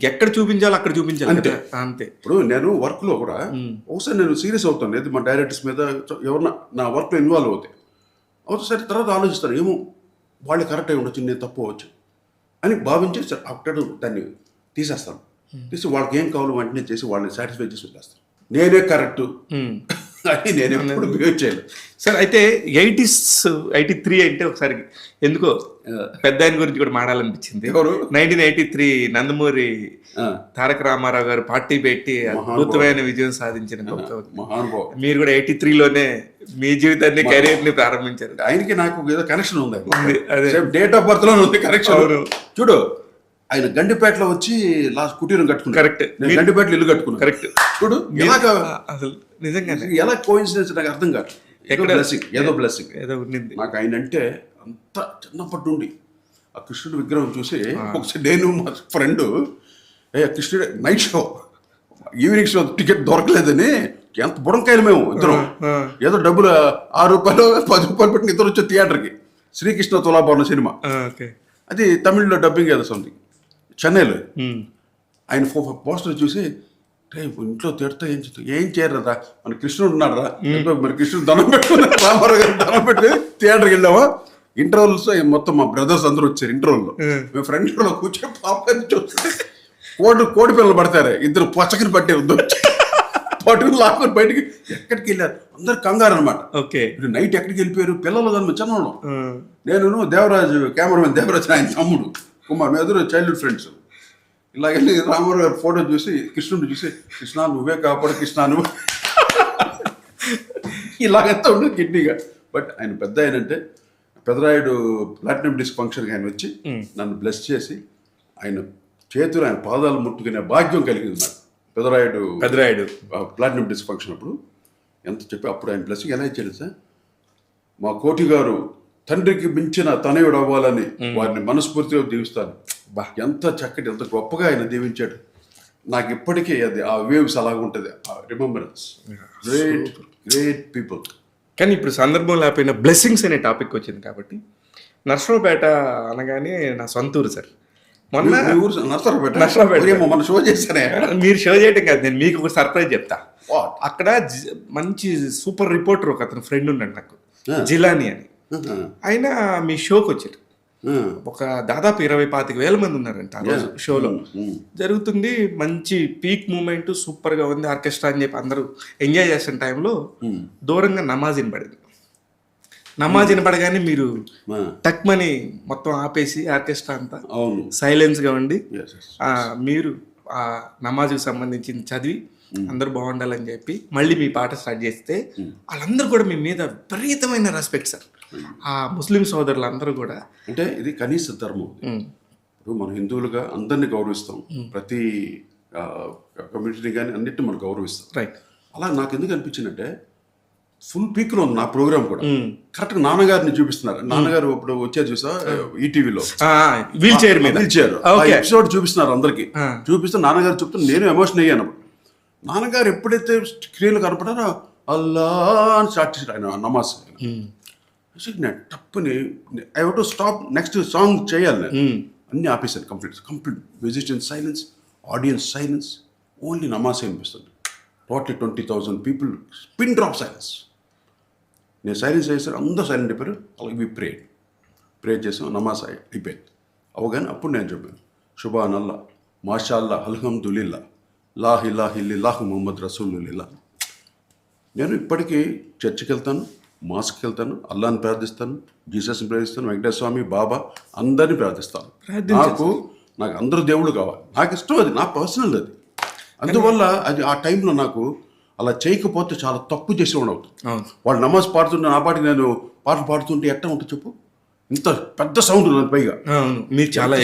ఎక్కడ చూపించాలో అక్కడ చూపించాలి అంతే. కదా. అంతే. ఇప్పుడు నేను వర్క్లో కూడా ఒకసారి నేను సీరియస్ అవుతాను, లేదు మా డైరెక్టర్స్ మీద ఎవరన్నా నా వర్క్లో ఇన్వాల్వ్ అవుతాయి సరే తర్వాత ఆలోచిస్తాను, ఏమో వాళ్ళు కరెక్ట్ అయి ఉండొచ్చు, నేను తప్పు అవ్వచ్చు అని భావించి సరే అక్కడ దాన్ని తీసేస్తాను. తీసి వాళ్ళకి ఏం కావాలో వెంటనే చేసి వాళ్ళని సాటిస్ఫై చేసి వదిలేస్తాను. నేనే కరెక్ట్ అని నేను ఎప్పుడు బిహేవ్ చేయలేదు సార్. అయితే 83 అంటే ఒకసారి ఎందుకో పెద్ద ఆయన గురించి కూడా మాట్లాడాలనిపించింది. ఎవరు? 1983 నందమూరి తారక రామారావు గారు పార్టీ పెట్టి అద్భుతమైన విజయం సాధించిన మహానుభావం. మీరు కూడా 83లోనే మీ జీవితాన్ని కెరీర్ ని ప్రారంభించారు. ఆయనకి నాకు ఏదో కనెక్షన్ ఉంది, అదే డేట్ ఆఫ్ బర్త్ లో ఉంది కనెక్షన్. చూడు, ఆయన గండిపేటలో వచ్చి లాస్ట్ కుటీరం కట్టుకున్నాడు. కరెక్ట్. గండిపేటలో ఇల్లు కట్టుకున్నాడు. కరెక్ట్. చూడు ఎలాగా అసలు నిజంగా ఎలా కోయిన్సిడెన్స్ నాకు అర్థం కాదు. ఏదో బ్లెస్సింగ్ ఏదో ఉండింది నాకు. ఆయన అంటే అంత చిన్నప్పటి నుండి ఆ కృష్ణుడి విగ్రహం చూసి ఒకసారి నేను మా ఫ్రెండ్ కృష్ణుడి night show evening show ticket దొరకలేదని ఎంత బుడంకాయలు మేము ఇద్దరం ఏదో డబ్బులు 6 రూపాయలు 10 రూపాయలు పెట్టిన ఇద్దరు వచ్చే థియేటర్కి. శ్రీకృష్ణ తులాభరణ సినిమా, అది తమిళ్లో డబ్బింగ్ ఏదో సంథింగ్, చెన్నైలో. ఆయన పోస్టర్ చూసి ఇంట్లో తిడతా ఏం చేయరా, మన కృష్ణుడు ఉన్నాడు రా, మరి కృష్ణుడు దండం పెట్టుకుని రామారావు గారు దండం పెట్టుకుని థియేటర్కి వెళ్ళామా. ఇంటర్వెల్స్ మొత్తం మా బ్రదర్స్ అందరూ వచ్చారు. ఇంటర్వెల్లో మేము ఫ్రెండ్ లో కూర్చొని పాపని చూస్తే కోడి పిల్లలు పడతారు, ఇద్దరు పొచ్చకని పట్టే పట్టుకుని లాక్కుని బయటికి ఎక్కడికి వెళ్ళారు, అందరు కంగారు అనమాట. నైట్ ఎక్కడికి వెళ్ళిపోయారు పిల్లలు దాని చిన్నవాళ్ళం. నేను దేవరాజు కెమెరామెన్ దేవరాజు ఆయన తమ్ముడు కుమార్, మేము ఎదురు చైల్డ్హుడ్ ఫ్రెండ్స్. ఇలాగెళ్ళి రామారావు గారి ఫోటో చూసి కృష్ణుడు చూసి, కృష్ణ నువ్వే కాపాడు కృష్ణ నువ్వు, ఇలాగంతా ఉండదు కిడ్నీగా. బట్ ఆయన పెద్ద ఆయనంటే పెదరాయుడు ప్లాటినం డిస్క్ ఫంక్షన్కి ఆయన వచ్చి నన్ను బ్లెస్ చేసి ఆయన చేతులు ఆయన పాదాలు ముట్టుకునే భాగ్యం కలిగింది నాకు. పెదరాయుడు ప్లాటినం డిస్క్ ఫంక్షన్ అప్పుడు ఎంత చెప్పి అప్పుడు ఆయన బ్లెస్సింగ్ ఎలా ఇచ్చాడు సార్, మా కోటి గారు తండ్రికి మించిన తనయుడు అవ్వాలని వారిని మనస్ఫూర్తిగా దీవిస్తాను. ఎంత చక్కటి ఎంత గొప్పగా ఆయన దీవించాడు. నాకు ఇప్పటికీ అది ఆ వేవ్స్ అలాగ ఉంటుంది, రిమెంబరెన్స్. Great people. కానీ ఇప్పుడు సందర్భం లేకపోయినా బ్లెస్సింగ్స్ అనే టాపిక్ వచ్చింది కాబట్టి, నర్సరావుపేట అనగానే నా సొంత ఊరు సార్. మొన్న నర్సరావుపేట మన షో చేశానే. మీరు షో చేయటం కాదు, నేను మీకు ఒక సర్ప్రైజ్ చెప్తా. అక్కడ మంచి సూపర్ రిపోర్టర్ ఒక అతను ఫ్రెండ్ ఉన్నాడు నాకు, జిలానీ అని. ఆయన మీ షోకి వచ్చారు. ఒక దాదాపు 20-25 మంది ఉన్నారంట ఆ రోజు షోలో. జరుగుతుంది, మంచి పీక్ మూమెంట్, సూపర్ గా ఉంది, ఆర్కెస్ట్రా అని చెప్పి అందరూ ఎంజాయ్ చేస్తున్న టైంలో దూరంగా నమాజ్ వినపడింది. నమాజ్ వినపడగానే మీరు టక్మని మొత్తం ఆపేసి ఆర్కెస్ట్రా అంతా సైలెన్స్ గా ఉండి మీరు ఆ నమాజ్కి సంబంధించింది చదివి అందరూ బాగుండాలని చెప్పి మళ్ళీ మీ పాట స్టార్ట్ చేస్తే వాళ్ళందరూ కూడా మీ మీద విపరీతమైన రెస్పెక్ట్ సార్. ఆ ముస్లిం సోదరులు అందరూ కూడా, అంటే ఇది కనీస ధర్మం. ఇప్పుడు మనం హిందువులుగా అందరినీ గౌరవిస్తాం, ప్రతి కమ్యూనిటీని కానీ అన్నిటిని మనం గౌరవిస్తాం. రైట్. అలా నాకు ఎందుకు అనిపించిందంటే ఫుల్ పీక్లో ఉంది నా ప్రోగ్రామ్ కూడా. కరెక్ట్గా నాన్నగారిని చూపిస్తున్నారు. నాన్నగారు ఇప్పుడు వచ్చారు చూసా ఈటీవీలో వీల్ చైర్ ఎపిసోడ్ చూపిస్తున్నారు అందరికి. చూపిస్తే నాన్నగారు చెప్తే నేను ఎమోషన్ అయ్యాను. నాన్నగారు ఎప్పుడైతే స్క్రీన్లో కనపడారో అల్లా అని స్టార్ట్ చేశారు ఆయన నమాజ్. నేను తప్పుని I want to stop, next song చేయాలి నేను. అన్నీ ఆపేశాను complete musician silence, audience silence, only నమాజ్ అనిపిస్తుంది. Totally 20,000 people pin drop silence. నేను సైలెన్స్ చేశాను, అందరూ సైలెంట్ అయిపోయారు. అలాగే ప్రే చేసాం, నమాజ్ అయిపోయింది. అవగానే అప్పుడు నేను చెప్పాను షుబాన్ అల్లా, మాషా అల్లా, అల్హమ్దులిల్లా, లా ఇలాహ ఇల్లాహు ముహమ్మద్ రసూలుల్లాహ్. నేను ఇప్పటికీ చర్చికి వెళ్తాను, మాస్కి వెళ్తాను, అల్లాని ప్రార్థిస్తాను, జీసస్ని ప్రార్థిస్తాను, వెంకటేశ్వర స్వామి, బాబా అందరినీ ప్రార్థిస్తాను. నాకు అందరూ దేవుడు కావాలి, నాకు ఇష్టం, అది నా పర్సనల్. అది అందువల్ల అది ఆ టైంలో నాకు అలా చేయకపోతే చాలా తప్పు చేసి ఉండవుతుంది. వాళ్ళు నమాజ్ పాడుతుంటే నా పాటికి నేను పాటలు పాడుతుంటే ఎట్లా ఉంటుంది చెప్పు, ఇంత పెద్ద సౌండ్ ఉన్నది, పైగా చాలా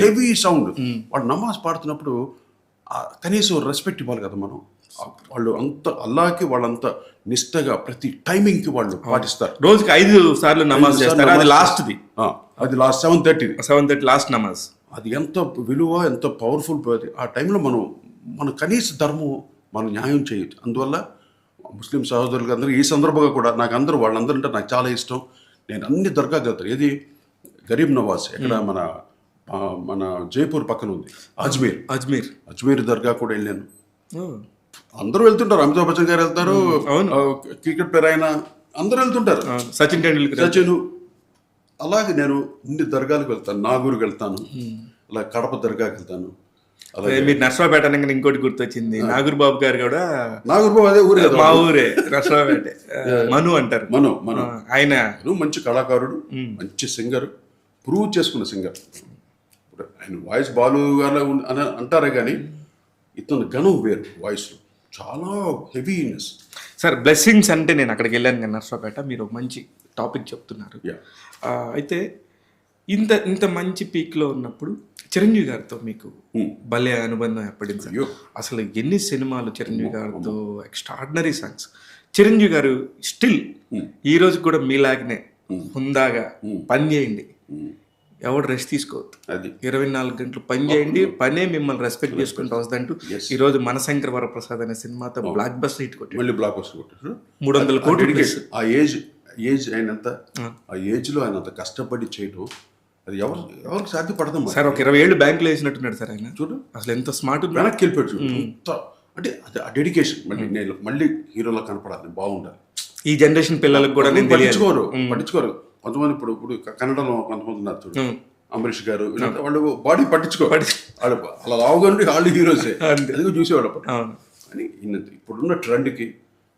హెవీ సౌండ్. వాళ్ళు నమాజ్ పాడుతున్నప్పుడు కనీసం రెస్పెక్ట్ ఇవ్వాలి కదా మనం. వాళ్ళు అంత అల్లాహకి వాళ్ళంత నిష్టగా ప్రతి టైమింగ్కి వాళ్ళు పాటిస్తారు. రోజుకి 5 సార్లు నమాజ్ చేస్తారు. అది లాస్ట్ది, అది లాస్ట్ 7:30 లాస్ట్ నమాజ్. అది ఎంత విలువ, ఎంత పవర్ఫుల్. ఆ టైంలో మన కనీస ధర్మం మనం న్యాయం చేయొచ్చు. అందువల్ల ముస్లిం సహోదరులకు అందరూ ఈ సందర్భంగా కూడా నాకు అందరూ వాళ్ళందరూ అంటే నాకు చాలా ఇష్టం. నేను అన్ని దర్గాకి వెళ్తాను. ఏది గరీబ్ నవాజ్ ఎక్కడ మన మన జైపూర్ పక్కన ఉంది అజ్మీర్. అజ్మీర్ దర్గా కూడా వెళ్ళాను. అందరూ వెళ్తుంటారు, అమితాబ్ బచ్చన్ గారు వెళ్తారు, క్రికెట్ ప్లేయర్ అయినా అందరూ వెళ్తుంటారు, సచిన్. అలాగే నేను ఇన్ని దర్గాలకు వెళ్తాను, నాగూరుకి వెళ్తాను, అలా కడప దర్గాకి వెళ్తాను. అలాగే మీరు నర్సరావుపేట అనగానే ఇంకోటి గుర్తొచ్చింది, నాగూర్ బాబు గారు కూడా. నాగూర్ బాబు అదే ఊరే, మా ఊరే నర్సరావుపేట. మను అంటారు. మను ఆయన మంచి కళాకారుడు, మంచి సింగర్, ప్రూవ్ చేసుకున్న సింగర్. ఆయన వాయిస్ బాలు గారు అని అంటారే కానీ ఇతను గనం వేరు, వాయిస్ చాలా హెవీనెస్. సార్ బ్లెస్సింగ్స్ అంటే నేను అక్కడికి వెళ్ళాను కానీ నర్సరావుపేట, మీరు ఒక మంచి టాపిక్ చెప్తున్నారు. అయితే ఇంత మంచి పీక్లో ఉన్నప్పుడు చిరంజీవి గారితో మీకు భలే అనుబంధం ఏర్పడింది. అసలు ఎన్ని సినిమాలు చిరంజీవి గారితో, ఎక్స్ట్రాడినరీ సాంగ్స్. చిరంజీవి గారు స్టిల్ ఈ రోజు కూడా మీలాగనే హుందాగా పని చేయండి, ఎవడు రెస్ట్ తీసుకోవద్దు, అది 24 గంటలు పని చేయండి, పనే మిమ్మల్ని రెస్పెక్ట్ చేసుకుంటూ వస్తుందంటూ ఈ రోజు మనశంకర వరప్రసాద్ అనే సినిమాతో బ్లాక్ బస్టర్ హిట్ కొట్టి, మళ్ళీ బ్లాక్ బస్టర్ కొట్టారు. 300 కోట్లు. ఆ ఏజ్ అయినంత, ఆ ఏజ్ లో ఆయన అంత కష్టపడి చేయడం అది ఎవరికి సాధ్యపడదాం సార్. ఒక 20 ఏళ్ళు బ్యాంకులో వేసినట్టున్నాడు సార్ ఆయన. చూడు అసలు ఎంత స్మార్ట్, వెనక్కి వెళ్ళిపోయాడు చూడు. అంటే అది ఆ డెడికేషన్. మళ్ళీ హీరోలో కనపడాలి, బాగుండాలి. ఈ జనరేషన్ పిల్లలకు కూడా పట్టించుకోరు కొంతమంది. ఇప్పుడు కన్నడలో కొంతమంది ఉన్నారు చూడు, అంబరీష్ గారు, వాళ్ళు బాడీ పట్టించుకోవాలి, అలా రావుగానే వాళ్ళు హీరోసే, అది చూసేవాళ్ళు అప్పుడు. అని ఇప్పుడున్న ట్రెండ్కి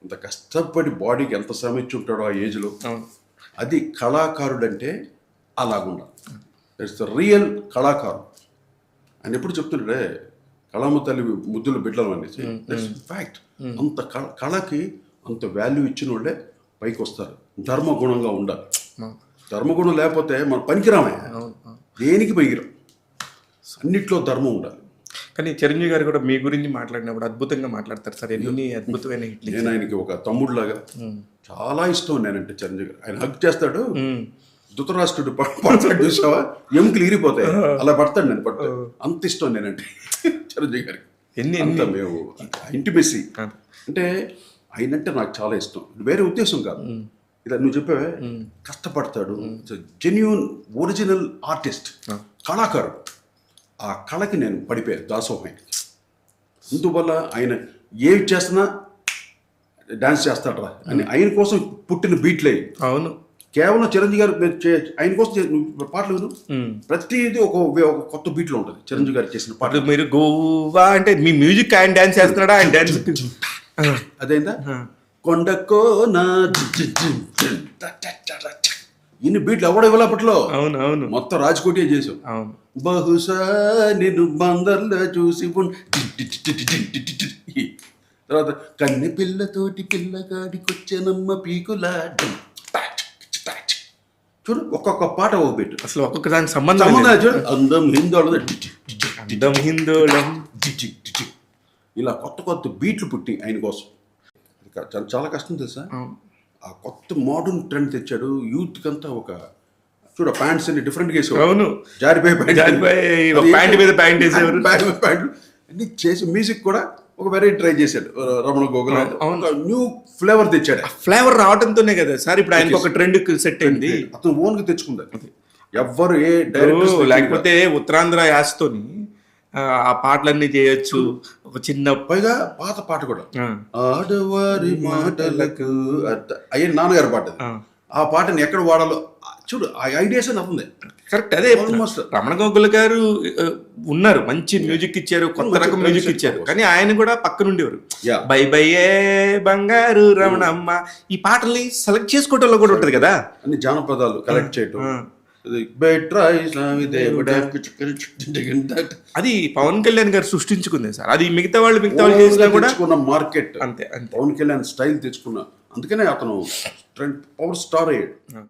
అంత కష్టపడి బాడీకి ఎంత శ్రమ ఇచ్చి ఉంటాడో ఆ ఏజ్లో, అది కళాకారుడు అంటే అలాగుండాలి. ఇట్స్ ద రియల్ కళాకారు. ఆయన ఎప్పుడు చెప్తుంటే కళామ తల్లి ముద్దులు బిడ్డలు అనేసి, దట్స్ ఫ్యాక్ట్. అంత కళకి అంత వాల్యూ ఇచ్చిన వాళ్ళే పైకి వస్తారు. ధర్మగుణంగా ఉండాలి. ధర్మగుణం లేకపోతే మన పనికిరామే, దేనికి పనికిరాం. అన్నిట్లో ధర్మం ఉండాలి. కానీ చిరంజీవి గారు కూడా మీ గురించి మాట్లాడినప్పుడు అద్భుతంగా మాట్లాడతారు సార్. ఎన్ని అద్భుతమైన హిట్లు. నేను ఆయనకి ఒక తమ్ముడులాగా చాలా ఇష్టం నేనంటే చిరంజీవి గారు. ఆయన హక్ చేస్తాడు, ధృతరాష్ట్రుడు పడతాడు చూసావా, ఎముకలు ఇరిగిపోతాయి, అలా పడతాడు. నేను పడతాడు, అంత ఇష్టం నేనంటే చిరంజీవి గారికి. అంత మేము ఇంటిమెసీ. అంటే ఆయనంటే నాకు చాలా ఇష్టం, వేరే ఉద్దేశం కాదు. ఇలా నువ్వు చెప్పావే, కష్టపడతాడు, జెన్యూన్ ఒరిజినల్ ఆర్టిస్ట్, కళాకారుడు. ఆ కళకి నేను పడిపోయాను, దాసోహం. అందువల్ల ఆయన ఏవి చేస్తున్నా డాన్స్ చేస్తాడరా అని ఆయన కోసం పుట్టిన బీట్లే. అవును, కేవలం చిరంజీవి గారు ఆయన కోసం పాటలు విను, ప్రతిదీ ఒక కొత్త బీట్లో ఉంటుంది చిరంజీవి గారు చేసిన పాటలు. మీరు గోవా అంటే మీ మ్యూజిక్ ఆయన డాన్స్ చేస్తున్నాడా, ఆయన డాన్స్ అదేందా కొండకో నా ఇన్ని బీట్లు ఎవడో ఇవ్వలేపట్లో. అవును అవును, మొత్తం రాజ్కోటే చేసాం. బహుశా నేను బందర్లో చూసి తర్వాత కన్నె పిల్లతోటి పిల్లగాడికొచ్చేనమ్మ పీకులా. చూడు ఒక్కొక్క పాట ఒక బీట్, అసలు ఒక్కొక్క దానికి సంబంధం చూడు. అందం హిందోళం ఇలా కొత్త కొత్త బీట్లు పుట్టి ఆయన కోసం. చాలా కష్టం తెలుసా. ఆ కొత్త మోడర్న్ ట్రెండ్ తెచ్చాడు. యూత్ కంతా ఒక చూడ ప్యాంట్స్ అన్ని డిఫరెంట్ గా వేసేవారు, జారిపోయి ప్యాంట్ మీద ప్యాంట్ వేసేవారు, ప్యాంట్లు అన్ని చేసి. మ్యూజిక్ కూడా ఒక వెరైటీ ట్రై చేశాడు రమణ గోగుల్. న్యూ ఫ్లేవర్ తెచ్చాడు. ఫ్లేవర్ రావడంతోనే కదా సార్ ఇప్పుడు ఆయనకు ఒక ట్రెండ్ సెట్ అయింది. అతను ఓన్ గా తెచ్చుకుంది. ఎవ్వరు ఏ డైరెక్టర్ లేకపోతే ఉత్తరాంధ్ర యాస్తోని ఆ పాటలన్నీ చేయొచ్చు. ఒక చిన్న పైగా పాత పాట కూడా, ఆడవారి మాటలకు అయ్యే నాన్నగారి పాట. ఆ పాటని ఎక్కడ వాడాలో చూడు, ఆ ఐడియాస్ అవుతుంది. కరెక్ట్. అదే రమణ గోగుల్ గారు ఉన్నారు, మంచి మ్యూజిక్ ఇచ్చారు, కొత్త రకం మ్యూజిక్ ఇచ్చారు. కానీ ఆయన కూడా పక్కన ఉండేవారు. బై బై ఏ బంగారు రమణమ్మ, ఈ పాటల్ని సెలెక్ట్ చేసుకోవటంలో కూడా ఉంటది కదా, అన్ని జానపదాలు కలెక్ట్ చేయటం. అది పవన్ కళ్యాణ్ గారు సృష్టించుకుంది సార్. అది మిగతా వాళ్ళు చేసినా కూడా మార్కెట్ అంతే. పవన్ కళ్యాణ్ స్టైల్ తెచ్చుకున్నా, అందుకనే అతను పవర్ స్టార్ అయ్యాడు.